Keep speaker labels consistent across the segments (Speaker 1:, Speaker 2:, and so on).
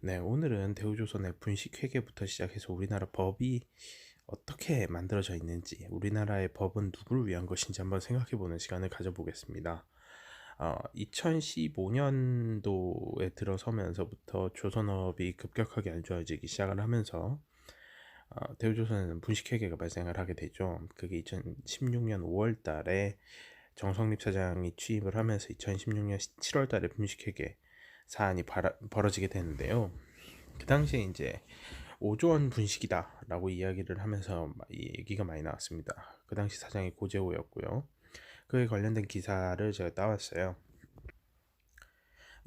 Speaker 1: 네, 오늘은 대우조선의 분식회계부터 시작해서 우리나라 법이 어떻게 만들어져 있는지, 우리나라의 법은 누구를 위한 것인지 한번 생각해보는 시간을 가져보겠습니다. 2015년도에 들어서면서부터 조선업이 급격하게 안 좋아지기 시작을 하면서 대우조선에는 분식회계가 발생을 하게 되죠. 그게 2016년 5월 달에 정성립 사장이 취임을 하면서 2016년 7월 달에 분식회계 사안이 벌어지게 되는데요. 그 당시에 이제 5조 원 분식이다라고 이야기를 하면서 얘기가 많이 나왔습니다. 그 당시 사장이 고재호였고요. 그에 관련된 기사를 제가 따왔어요.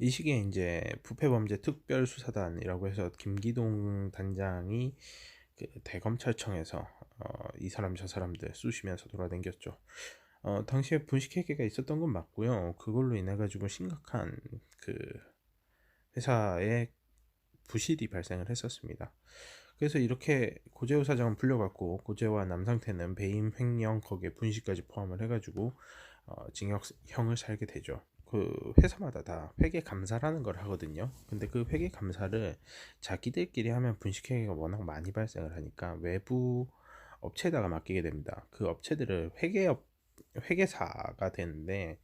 Speaker 1: 이 시기에 이제 부패범죄 특별수사단이라고 해서 김기동 단장이 그 대검찰청에서 이 사람 저 사람들 쑤시면서 돌아다녔죠. 당시에 분식회계가 있었던 건 맞고요. 그걸로 인해 가지고 심각한 그 회사에 부실이 발생을 했었습니다. 그래서 이렇게 고재호 사장은 풀려갔고 고재호와 남상태는 배임, 횡령, 거기에 분식까지 포함을 해가지고 징역형을 살게 되죠. 그 회사마다 다 회계 감사라는 걸 하거든요. 근데 그 회계 감사를 자기들끼리 하면 분식회계가 워낙 많이 발생을 하니까 외부 업체에다가 맡기게 됩니다. 그 업체들을 회계사가 되는데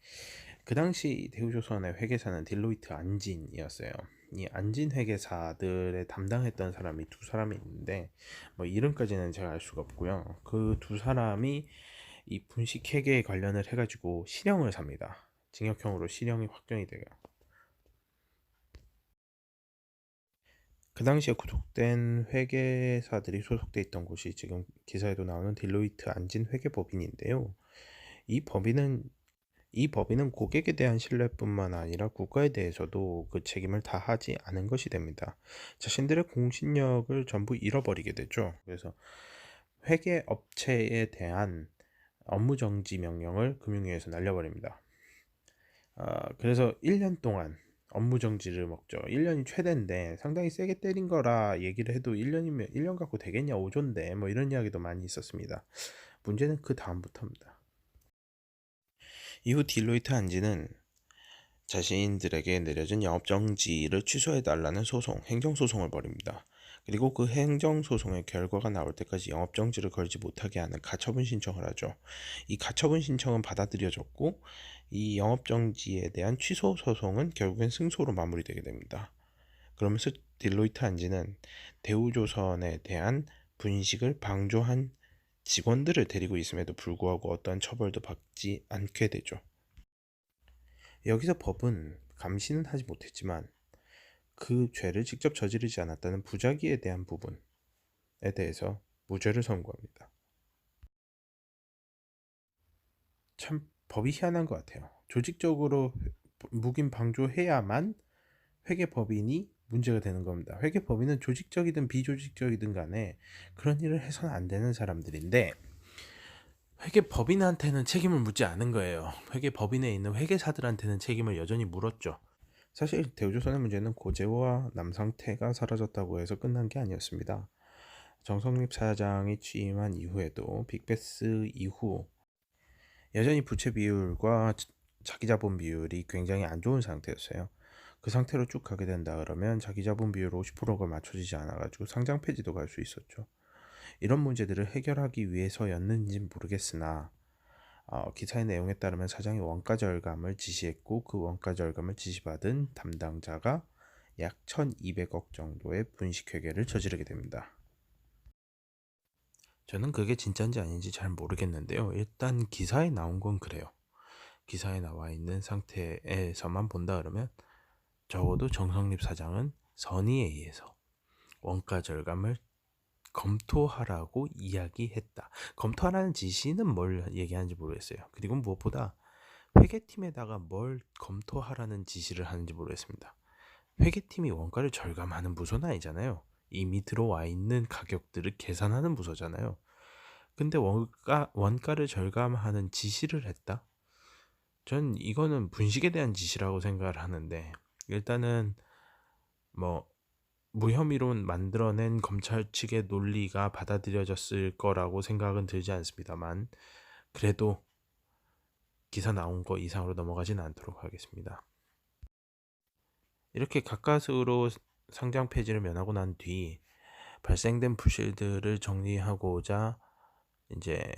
Speaker 1: 그 당시 대우조선의 회계사는 딜로이트 안진이었어요. 이 안진 회계사들에 담당했던 사람이 두 사람이 있는데 뭐 이름까지는 제가 알 수가 없고요. 그 두 사람이 이 분식 회계에 관련을 해가지고 실형을 삽니다. 징역형으로 실형이 확정이 돼요. 그 당시에 구속된 회계사들이 소속돼 있던 곳이 지금 기사에도 나오는 딜로이트 안진 회계법인인데요. 이 법인은 이 법인은 고객에 대한 신뢰뿐만 아니라 국가에 대해서도 그 책임을 다하지 않은 것이 됩니다. 자신들의 공신력을 전부 잃어버리게 되죠. 그래서 회계 업체에 대한 업무 정지 명령을 금융위에서 날려버립니다. 그래서 1년 동안 업무 정지를 먹죠. 1년이 최대인데 상당히 세게 때린 거라 얘기를 해도 1년이면 1년 갖고 되겠냐 5조인데 뭐 이런 이야기도 많이 있었습니다. 문제는 그 다음부터입니다. 이후 딜로이트 한지는 자신들에게 내려진 영업정지를 취소해달라는 소송, 행정소송을 벌입니다. 그리고 그 행정소송의 결과가 나올 때까지 영업정지를 걸지 못하게 하는 가처분 신청을 하죠. 이 가처분 신청은 받아들여졌고 이 영업정지에 대한 취소 소송은 결국엔 승소로 마무리되게 됩니다. 그러면서 딜로이트 한지는 대우조선에 대한 분식을 방조한 직원들을 데리고 있음에도 불구하고 어떠한 처벌도 받지 않게 되죠. 여기서 법은 감시는 하지 못했지만 그 죄를 직접 저지르지 않았다는 부작위에 대한 부분에 대해서 무죄를 선고합니다. 참 법이 희한한 것 같아요. 조직적으로 묵인 방조해야만 회계법인이 문제가 되는 겁니다. 회계법인은 조직적이든 비조직적이든 간에 그런 일을 해서는 안 되는 사람들인데 회계법인한테는 책임을 묻지 않은 거예요. 회계법인에 있는 회계사들한테는 책임을 여전히 물었죠. 사실 대우조선의 문제는 고재호와 남상태가 사라졌다고 해서 끝난 게 아니었습니다. 정성립 사장이 취임한 이후에도 빅베스 이후 여전히 부채 비율과 자기 자본 비율이 굉장히 안 좋은 상태였어요. 그 상태로 쭉 가게 된다 그러면 자기 자본 비율 50%가 맞춰지지 않아가지고 상장 폐지도 갈 수 있었죠. 이런 문제들을 해결하기 위해서였는지 모르겠으나 기사의 내용에 따르면 사장이 원가 절감을 지시했고 그 원가 절감을 지시받은 담당자가 약 1200억 정도의 분식회계를 저지르게 됩니다. 저는 그게 진짜인지 아닌지 잘 모르겠는데요. 일단 기사에 나온 건 그래요. 기사에 나와 있는 상태에서만 본다 그러면 적어도 정성립 사장은 선의에 의해서 원가 절감을 검토하라고 이야기했다. 검토하라는 지시는 뭘 얘기하는지 모르겠어요. 그리고 무엇보다 회계팀에다가 뭘 검토하라는 지시를 하는지 모르겠습니다. 회계팀이 원가를 절감하는 부서는 아니잖아요. 이미 들어와 있는 가격들을 계산하는 부서잖아요. 근데 원가를 절감하는 지시를 했다? 전 이거는 분식에 대한 지시라고 생각을 하는데 일단은 뭐 무혐의론 만들어낸 검찰 측의 논리가 받아들여졌을 거라고 생각은 들지 않습니다만 그래도 기사 나온 거 이상으로 넘어가진 않도록 하겠습니다. 이렇게 가까스로 상장 폐지를 면하고 난 뒤 발생된 부실들을 정리하고자 이제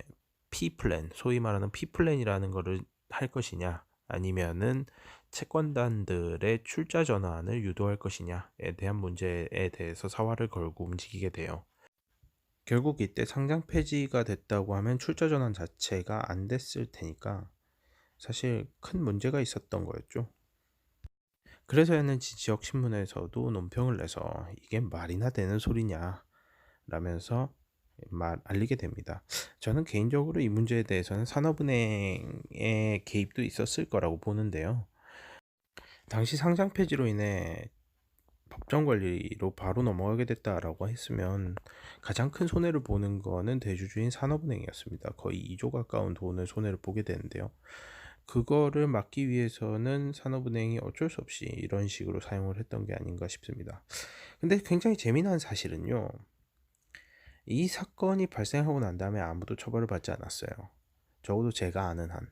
Speaker 1: P플랜, 소위 말하는 P플랜이라는 거를 할 것이냐, 아니면은 채권단들의 출자 전환을 유도할 것이냐에 대한 문제에 대해서 사활을 걸고 움직이게 돼요. 결국 이때 상장 폐지가 됐다고 하면 출자 전환 자체가 안 됐을 테니까 사실 큰 문제가 있었던 거였죠. 그래서였는지 지역 신문에서도 논평을 내서 이게 말이나 되는 소리냐 라면서 알리게 됩니다. 저는 개인적으로 이 문제에 대해서는 산업은행의 개입도 있었을 거라고 보는데요. 당시 상장 폐지로 인해 법정 관리로 바로 넘어가게 됐다라고 했으면 가장 큰 손해를 보는 거는 대주주인 산업은행이었습니다. 거의 2조 가까운 돈을 손해를 보게 되는데요. 그거를 막기 위해서는 산업은행이 어쩔 수 없이 이런 식으로 사용을 했던 게 아닌가 싶습니다. 근데 굉장히 재미난 사실은요. 이 사건이 발생하고 난 다음에 아무도 처벌을 받지 않았어요. 적어도 제가 아는 한.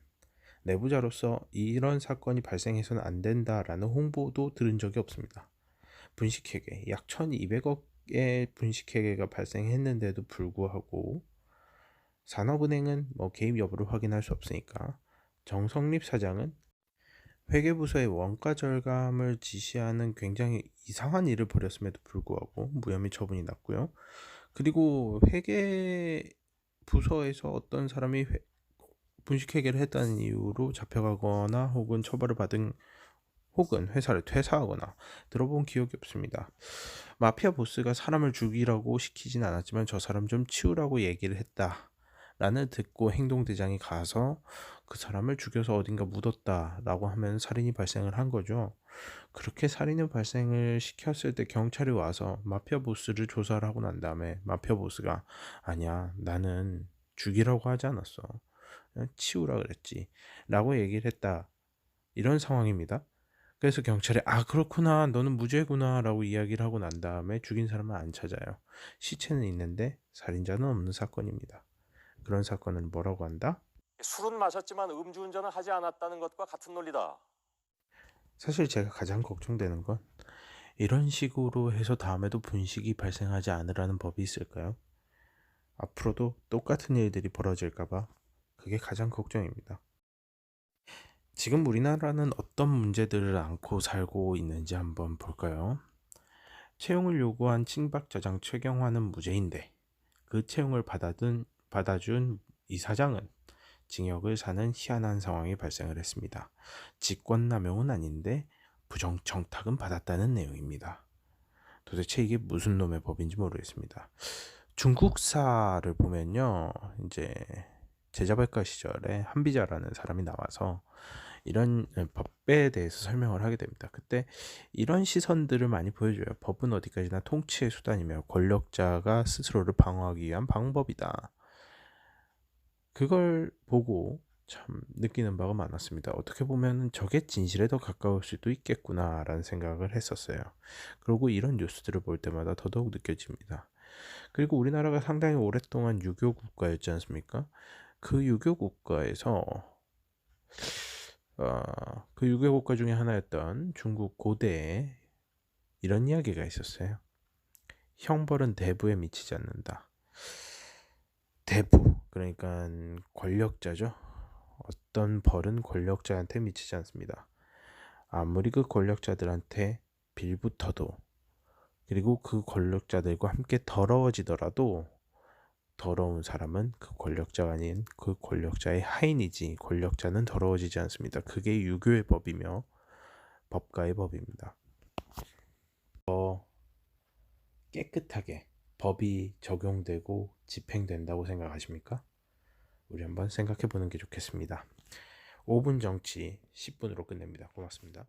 Speaker 1: 내부자로서 이런 사건이 발생해서는 안 된다라는 홍보도 들은 적이 없습니다. 분식회계, 약 1200억의 분식회계가 발생했는데도 불구하고 산업은행은 개입 여부를 확인할 수 없으니까 정성립 사장은 회계부서의 원가 절감을 지시하는 굉장히 이상한 일을 벌였음에도 불구하고 무혐의 처분이 났고요. 그리고 회계부서에서 어떤 사람이 분식회계를 했다는 이유로 잡혀가거나 혹은 처벌을 받은 혹은 회사를 퇴사하거나 들어본 기억이 없습니다. 마피아 보스가 사람을 죽이라고 시키진 않았지만 저 사람 좀 치우라고 얘기를 했다 라는 듣고 행동대장이 가서 그 사람을 죽여서 어딘가 묻었다라고 하면 살인이 발생을 한 거죠. 그렇게 살인을 발생을 시켰을 때 경찰이 와서 마피아 보스를 조사를 하고 난 다음에 마피아 보스가 아니야, 나는 죽이라고 하지 않았어, 그냥 치우라 그랬지 라고 얘기를 했다, 이런 상황입니다. 그래서 경찰이 그렇구나, 너는 무죄구나 라고 이야기를 하고 난 다음에 죽인 사람은 안 찾아요. 시체는 있는데 살인자는 없는 사건입니다. 그런 사건을 뭐라고 한다?
Speaker 2: 술은 마셨지만 음주운전을 하지 않았다는 것과 같은 논리다.
Speaker 1: 사실 제가 가장 걱정되는 건 이런 식으로 해서 다음에도 분식이 발생하지 않으라는 법이 있을까요? 앞으로도 똑같은 일들이 벌어질까봐 그게 가장 걱정입니다. 지금 우리나라는 어떤 문제들을 안고 살고 있는지 한번 볼까요? 채용을 요구한 친박저장 최경환은 무죄인데 그 채용을 받아준 이 사장은 징역을 사는 희한한 상황이 발생을 했습니다. 직권남용은 아닌데 부정청탁은 받았다는 내용입니다. 도대체 이게 무슨 놈의 법인지 모르겠습니다. 중국사를 보면요, 이제 제자발가 시절에 한비자라는 사람이 나와서 이런 법에 대해서 설명을 하게 됩니다. 그때 이런 시선들을 많이 보여줘요. 법은 어디까지나 통치의 수단이며 권력자가 스스로를 방어하기 위한 방법이다. 그걸 보고 참 느끼는 바가 많았습니다. 어떻게 보면 저게 진실에 더 가까울 수도 있겠구나라는 생각을 했었어요. 그리고 이런 뉴스들을 볼 때마다 더더욱 느껴집니다. 그리고 우리나라가 상당히 오랫동안 유교 국가였지 않습니까? 그 유교 국가에서 그 유교 국가 중에 하나였던 중국 고대에 이런 이야기가 있었어요. 형벌은 대부에 미치지 않는다. 대부, 그러니까 권력자죠. 어떤 벌은 권력자한테 미치지 않습니다. 아무리 그 권력자들한테 빌붙어도, 그리고 그 권력자들과 함께 더러워지더라도 더러운 사람은 그 권력자가 아닌 그 권력자의 하인이지 권력자는 더러워지지 않습니다. 그게 유교의 법이며 법가의 법입니다. 깨끗하게 법이 적용되고 집행된다고 생각하십니까? 우리 한번 생각해 보는 게 좋겠습니다. 5분 정치 10분으로 끝냅니다. 고맙습니다.